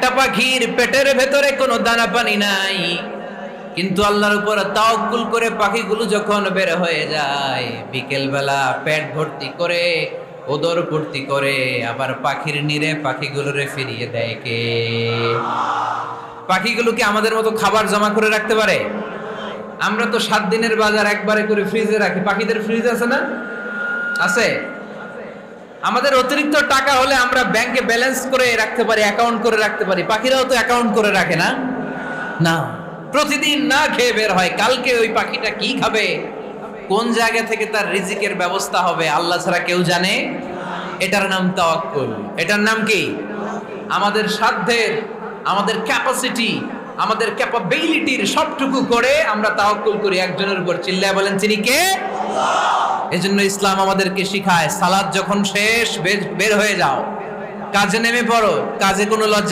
একটা পাখির পেটের ভেতরে কোনো দানা পানি নাই, কিন্তু আল্লাহর উপর তাওয়াক্কুল করে পাখিগুলো যখন বের হয়ে যায়, বিকেল বেলা পেট ভর্তি করে ওদর ভর্তি করে আবার পাখির নিরে পাখিগুলোরে ফিরিয়ে দেয় কে? পাখিগুলো কি আমাদের মতো খাবার জমা করে রাখতে পারে? আমরা তো 7 দিনের বাজার একবারে করে ফ্রিজে রাখি, পাখিদের ফ্রিজ আছে না? আছে। আমাদের অতিরিক্ত টাকা হলে আমরা ব্যাংকে ব্যালেন্স করে রাখতে পারি, অ্যাকাউন্ট করে রাখতে পারি। পাখিরাও তো অ্যাকাউন্ট করে রাখে না? না, প্রতিদিন না খেয়ে বের হয়। কালকে ওই পাখিটা কি খাবে, কোন জায়গা থেকে তার রিজিকের ব্যবস্থা হবে আল্লাহ ছাড়া কেউ জানে। এটার নাম তাওয়াক্কুল। এটার নাম কি? আমাদের সাধ্যের, আমাদের ক্যাপাসিটি, আমাদের ক্যাপাবিলিটির সবটুকু করে আমরা তাওয়াক্কুল করি একজনের উপর। চিল্লায় বলেন তিনি কে? এজন্য ইসলাম আমাদেরকে শিখায়, সালাত যখন শেষ বের হয়ে যাও, কাজে নেমে পড়ো, কাজে কোনো লজ্জা